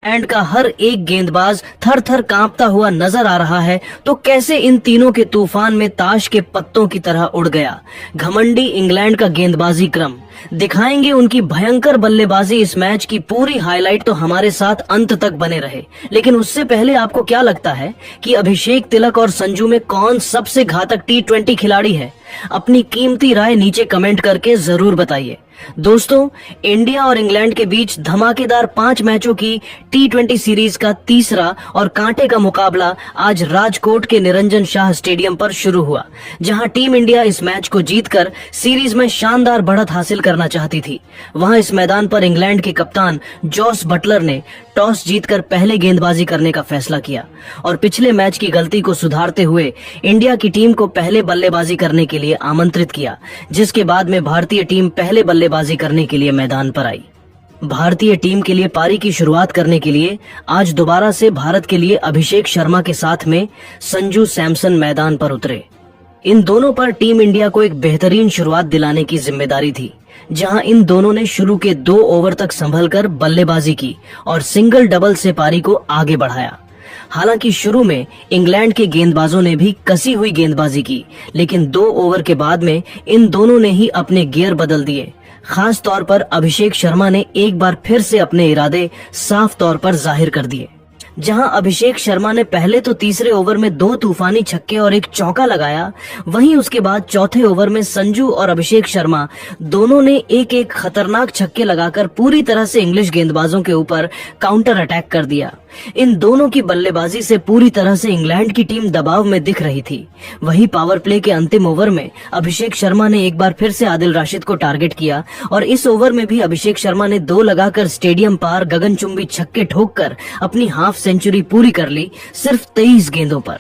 England का हर एक गेंदबाज थर थर कांपता हुआ नजर आ रहा है, तो कैसे इन तीनों के तूफान में ताश के पत्तों की तरह उड़ गया घमंडी इंग्लैंड का गेंदबाजी क्रम। दिखाएंगे उनकी भयंकर बल्लेबाजी। इस मैच की पूरी हाईलाइट, तो हमारे साथ अंत तक बने रहे। लेकिन उससे पहले आपको क्या लगता है कि अभिषेक, तिलक और संजू में कौन सबसे घातक T20 खिलाड़ी है? अपनी कीमती राय नीचे कमेंट करके जरूर बताइए। दोस्तों, इंडिया और इंग्लैंड के बीच धमाकेदार 5 मैचों की T20 सीरीज का तीसरा और कांटे का मुकाबला आज राजकोट के निरंजन शाह स्टेडियम पर शुरू हुआ, जहां टीम इंडिया इस मैच को जीतकर सीरीज में शानदार बढ़त हासिल करना चाहती थी। वहां इस मैदान पर इंग्लैंड के कप्तान जॉस बटलर ने टॉस जीतकर पहले गेंदबाजी करने का फैसला किया और पिछले मैच की गलती को सुधारते हुए इंडिया की टीम को पहले बल्लेबाजी करने के लिए आमंत्रित किया, जिसके बाद में भारतीय टीम पहले बल्लेबाजी करने के लिए मैदान पर आई। भारतीय टीम के लिए पारी की शुरुआत करने के लिए आज दोबारा से भारत के लिए अभिषेक शर्मा के साथ में संजू सैमसन मैदान पर उतरे। इन दोनों पर टीम इंडिया को एक बेहतरीन शुरुआत दिलाने की जिम्मेदारी थी, जहां इन दोनों ने शुरू के 2 ओवर तक संभलकर बल्लेबाजी की और सिंगल डबल से पारी को आगे बढ़ाया। हालांकि शुरू में इंग्लैंड के गेंदबाजों ने भी कसी हुई गेंदबाजी की, लेकिन 2 ओवर के बाद में इन दोनों ने ही अपने गियर बदल दिए। खास तौर पर अभिषेक शर्मा ने एक बार फिर से अपने इरादे साफ तौर पर जाहिर कर दिए। जहां अभिषेक शर्मा ने पहले तो तीसरे ओवर में 2 तूफानी छक्के और एक चौका लगाया, वहीं उसके बाद चौथे ओवर में संजू और अभिषेक शर्मा दोनों ने एक एक खतरनाक छक्के लगाकर पूरी तरह से इंग्लिश गेंदबाजों के ऊपर काउंटर अटैक कर दिया। इन दोनों की बल्लेबाजी से पूरी तरह से इंग्लैंड की टीम दबाव में दिख रही थी। वहीं पावर प्ले के अंतिम ओवर में अभिषेक शर्मा ने एक बार फिर से आदिल राशिद को टारगेट किया और इस ओवर में भी अभिषेक शर्मा ने 2 लगाकर स्टेडियम पार गगनचुंबी छक्के ठोककर अपनी हाफ सेंचुरी पूरी कर ली, सिर्फ 23 गेंदों पर।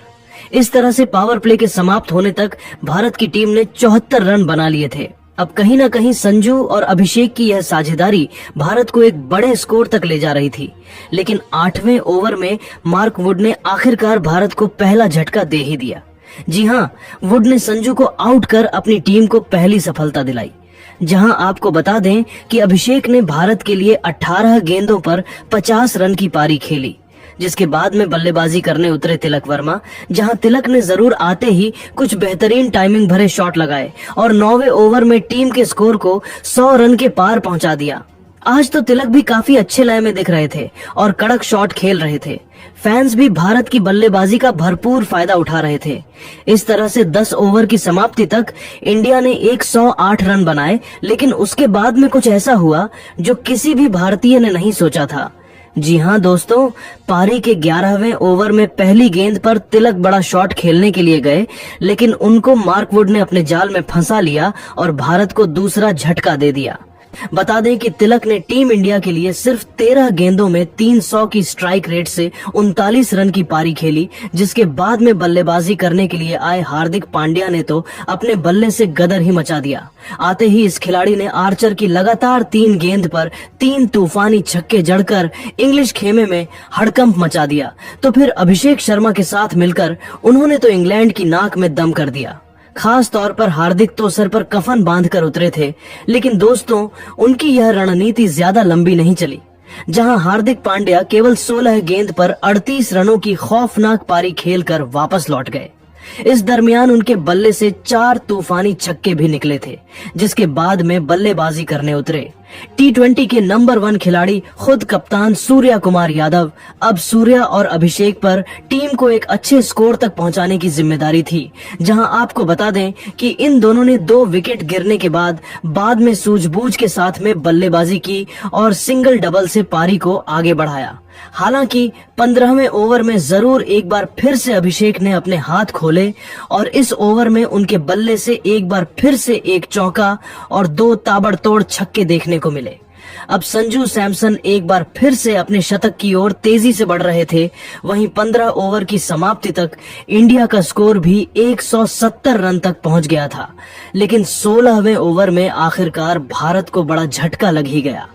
इस तरह से पावर प्ले के समाप्त होने तक भारत की टीम ने 74 रन बना लिए थे। अब कहीं न कहीं संजू और अभिषेक की यह साझेदारी भारत को एक बड़े स्कोर तक ले जा रही थी, लेकिन 8वें ओवर में मार्क वुड ने आखिरकार भारत को पहला झटका दे ही दिया। जी हाँ, वुड ने संजू को आउट कर अपनी टीम को पहली सफलता दिलाई। जहां आपको बता दें कि अभिषेक ने भारत के लिए 18 गेंदों पर 50 रन की पारी खेली, जिसके बाद में बल्लेबाजी करने उतरे तिलक वर्मा। जहां तिलक ने जरूर आते ही कुछ बेहतरीन टाइमिंग भरे शॉट लगाए और 9वें ओवर में टीम के स्कोर को 100 रन के पार पहुंचा दिया। आज तो तिलक भी काफी अच्छे लय में दिख रहे थे और कड़क शॉट खेल रहे थे। फैंस भी भारत की बल्लेबाजी का भरपूर फायदा उठा रहे थे। इस तरह से 10 ओवर की समाप्ति तक इंडिया ने 108 रन बनाए, लेकिन उसके बाद में कुछ ऐसा हुआ जो किसी भी भारतीय ने नहीं सोचा था। जी हाँ दोस्तों, पारी के 11वें ओवर में पहली गेंद पर तिलक बड़ा शॉट खेलने के लिए गए, लेकिन उनको मार्क वुड ने अपने जाल में फंसा लिया और भारत को दूसरा झटका दे दिया। बता दें कि तिलक ने टीम इंडिया के लिए सिर्फ 13 गेंदों में 300 की स्ट्राइक रेट से 39 रन की पारी खेली, जिसके बाद में बल्लेबाजी करने के लिए आए हार्दिक पांड्या ने तो अपने बल्ले से गदर ही मचा दिया। आते ही इस खिलाड़ी ने आर्चर की लगातार 3 गेंद पर 3 तूफानी छक्के जड़कर इंग्लिश खेमे में हड़कंप मचा दिया। तो फिर अभिषेक शर्मा के साथ मिलकर उन्होंने तो इंग्लैंड की नाक में दम कर दिया। खास तौर पर हार्दिक तो सर पर कफन बांधकर उतरे थे, लेकिन दोस्तों उनकी यह रणनीति ज्यादा लंबी नहीं चली। जहां हार्दिक पांड्या केवल 16 गेंद पर 38 रनों की खौफनाक पारी खेलकर वापस लौट गए। इस दरमियान उनके बल्ले से 4 तूफानी छक्के भी निकले थे, जिसके बाद में बल्लेबाजी करने उतरे T20 के नंबर 1 खिलाड़ी खुद कप्तान सूर्या कुमार यादव। अब सूर्या और अभिषेक पर टीम को एक अच्छे स्कोर तक पहुंचाने की जिम्मेदारी थी। जहां आपको बता दें कि इन दोनों ने 2 विकेट गिरने के बाद में सूझबूझ के साथ में बल्लेबाजी की और सिंगल डबल से पारी को आगे बढ़ाया। हालांकि 15वें ओवर में जरूर एक बार फिर से अभिषेक ने अपने हाथ खोले और इस ओवर में उनके बल्ले से एक बार फिर से एक चौका और 2 ताबड़तोड़ छक्के देखने को मिले। अब संजू सैमसन एक बार फिर से अपने शतक की ओर तेजी से बढ़ रहे थे। वहीं 15 ओवर की समाप्ति तक इंडिया का स्कोर भी 170 रन तक पहुंच गया था, लेकिन 16वें ओवर में आखिरकार भारत को बड़ा झटका लग ही गया।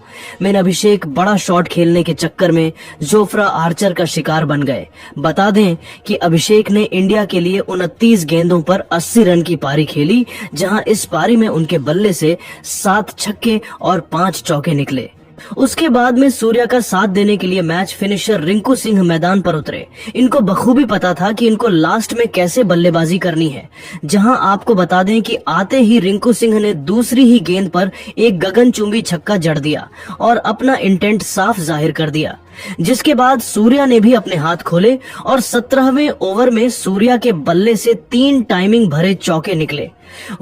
मेन अभिषेक बड़ा शॉट खेलने के चक्कर में जोफ्रा आर्चर का शिकार बन गए। बता दें कि अभिषेक ने इंडिया के लिए 29 गेंदों पर 80 रन की पारी खेली, जहां इस पारी में उनके बल्ले से 7 छक्के और 5 चौके निकले। उसके बाद में सूर्या का साथ देने के लिए मैच फिनिशर रिंकू सिंह मैदान पर उतरे। इनको बखूबी पता था कि इनको लास्ट में कैसे बल्लेबाजी करनी है। जहां आपको बता दें कि आते ही रिंकू सिंह ने दूसरी ही गेंद पर एक गगनचुंबी छक्का जड़ दिया और अपना इंटेंट साफ जाहिर कर दिया, जिसके बाद सूर्या ने भी अपने हाथ खोले और 17वें ओवर में सूर्या के बल्ले से 3 टाइमिंग भरे चौके निकले।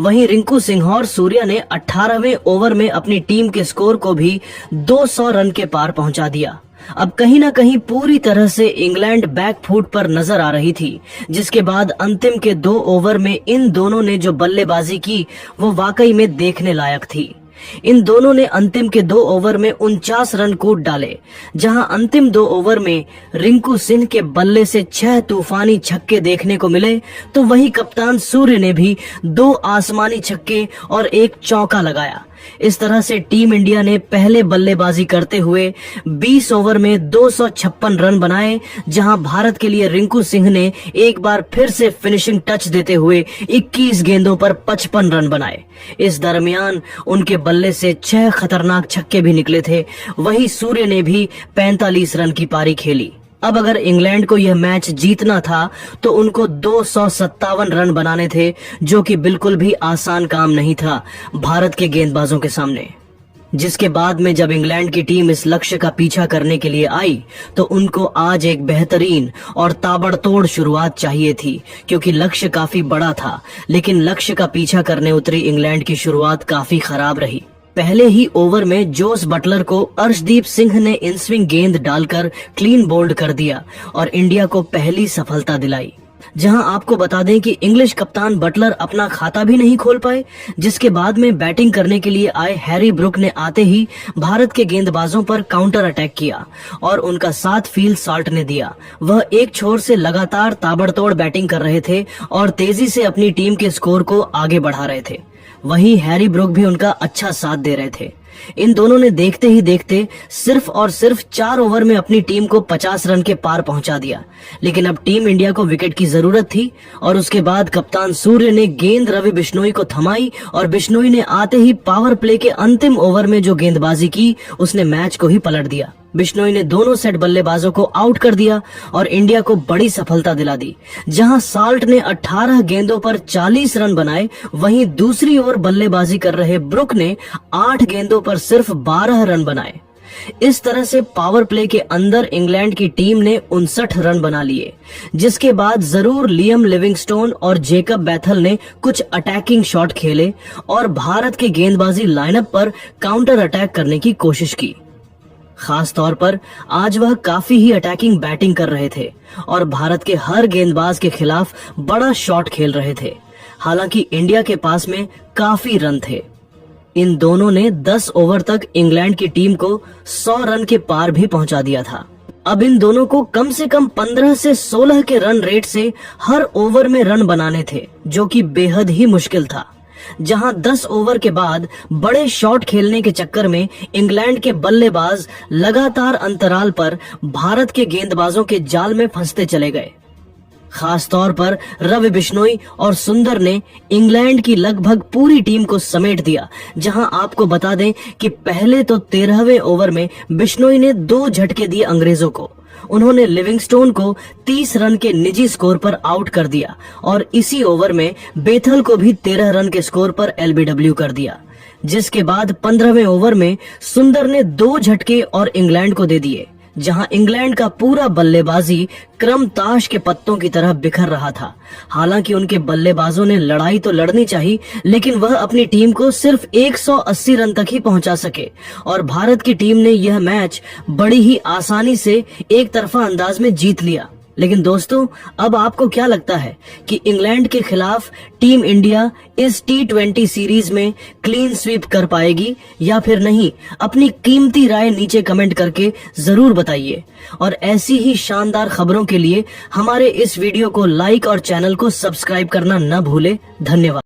वहीं रिंकू सिंह और सूर्या ने 18वें ओवर में अपनी टीम के स्कोर को भी 200 रन के पार पहुंचा दिया। अब कहीं ना कहीं पूरी तरह से इंग्लैंड बैकफुट पर नजर आ रही थी, जिसके बाद अंतिम के 2 ओवर में इन दोनों ने जो बल्लेबाजी की वो वाकई में देखने लायक थी। इन दोनों ने अंतिम के 2 ओवर में 49 रन कूद डाले। जहां अंतिम 2 ओवर में रिंकू सिंह के बल्ले से 6 तूफानी छक्के देखने को मिले, तो वहीं कप्तान सूर्य ने भी 2 आसमानी छक्के और 1 चौका लगाया। इस तरह से टीम इंडिया ने पहले बल्लेबाजी करते हुए 20 ओवर में 256 रन बनाए, जहां भारत के लिए रिंकू सिंह ने एक बार फिर से फिनिशिंग टच देते हुए 21 गेंदों पर 55 रन बनाए। इस दरमियान उनके बल्ले से 6 खतरनाक छक्के भी निकले थे। वहीं सूर्य ने भी 45 रन की पारी खेली। अब अगर इंग्लैंड को यह मैच जीतना था तो उनको 257 रन बनाने थे, जो कि बिल्कुल भी आसान काम नहीं था भारत के गेंदबाजों के सामने। जिसके बाद में जब इंग्लैंड की टीम इस लक्ष्य का पीछा करने के लिए आई तो उनको आज एक बेहतरीन और ताबड़तोड़ शुरुआत चाहिए थी, क्योंकि लक्ष्य काफी बड़ा था। लेकिन लक्ष्य का पीछा करने उतरी इंग्लैंड की शुरुआत काफी खराब रही। पहले ही ओवर में जोस बटलर को अर्शदीप सिंह ने इन स्विंग गेंद डालकर क्लीन बोल्ड कर दिया और इंडिया को पहली सफलता दिलाई। जहां आपको बता दें कि इंग्लिश कप्तान बटलर अपना खाता भी नहीं खोल पाए, जिसके बाद में बैटिंग करने के लिए आए हैरी ब्रुक ने आते ही भारत के गेंदबाजों पर काउंटर अटैक किया और उनका साथ फील्ड सॉल्ट ने दिया। वह एक छोर से लगातार ताबड़तोड़ बैटिंग कर रहे थे और तेजी से अपनी टीम के स्कोर को आगे बढ़ा रहे थे। वहीं हैरी ब्रुक भी उनका अच्छा साथ दे रहे थे। इन दोनों ने देखते ही देखते सिर्फ और सिर्फ 4 ओवर में अपनी टीम को 50 रन के पार पहुंचा दिया। लेकिन अब टीम इंडिया को विकेट की जरूरत थी और उसके बाद कप्तान सूर्य ने गेंद रवि बिश्नोई को थमाई और बिश्नोई ने आते ही पावर प्ले के अंतिम ओवर में जो गेंदबाजी की उसने मैच को ही पलट दिया। बिश्नोई ने दोनों सेट बल्लेबाजों को आउट कर दिया और इंडिया को बड़ी सफलता दिला दी। जहां साल्ट ने 18 गेंदों पर 40 रन बनाए, वहीं दूसरी ओर बल्लेबाजी कर रहे ब्रुक ने 8 गेंदों पर सिर्फ 12 रन बनाए। इस तरह से पावर प्ले के अंदर इंग्लैंड की टीम ने 59 रन बना लिए, जिसके बाद जरूर लियम लिविंगस्टोन और जेकब बैथल ने कुछ अटैकिंग शॉट खेले और भारत के गेंदबाजी लाइनअप पर काउंटर अटैक करने की कोशिश की। खास तौर पर आज वह काफी ही अटैकिंग बैटिंग कर रहे थे और भारत के हर गेंदबाज के खिलाफ बड़ा शॉट खेल रहे थे। हालांकि इंडिया के पास में काफी रन थे। इन दोनों ने 10 ओवर तक इंग्लैंड की टीम को 100 रन के पार भी पहुंचा दिया था। अब इन दोनों को कम से कम 15 से 16 के रन रेट से हर ओवर में रन बनाने थे, जो कि बेहद ही मुश्किल था। जहां 10 ओवर के बाद बड़े शॉट खेलने के चक्कर में इंग्लैंड के बल्लेबाज लगातार अंतराल पर भारत के गेंदबाजों के जाल में फंसते चले गए। खास तौर पर रवि बिश्नोई और सुंदर ने इंग्लैंड की लगभग पूरी टीम को समेट दिया। जहां आपको बता दें कि पहले तो 13वें ओवर में बिश्नोई ने 2 झटके दिए अंग्रेजों को। उन्होंने लिविंगस्टोन को 30 रन के निजी स्कोर पर आउट कर दिया और इसी ओवर में बेथल को भी 13 रन के स्कोर पर एलबीडब्ल्यू कर दिया। जिसके बाद 15वें ओवर में सुंदर ने 2 झटके और इंग्लैंड को दे दिए, जहां इंग्लैंड का पूरा बल्लेबाजी क्रम ताश के पत्तों की तरह बिखर रहा था। हालांकि उनके बल्लेबाजों ने लड़ाई तो लड़नी चाहिए, लेकिन वह अपनी टीम को सिर्फ 180 रन तक ही पहुंचा सके और भारत की टीम ने यह मैच बड़ी ही आसानी से एक तरफा अंदाज में जीत लिया। लेकिन दोस्तों, अब आपको क्या लगता है कि इंग्लैंड के खिलाफ टीम इंडिया इस T20 सीरीज में क्लीन स्वीप कर पाएगी या फिर नहीं? अपनी कीमती राय नीचे कमेंट करके जरूर बताइए और ऐसी ही शानदार खबरों के लिए हमारे इस वीडियो को लाइक और चैनल को सब्सक्राइब करना न भूले। धन्यवाद।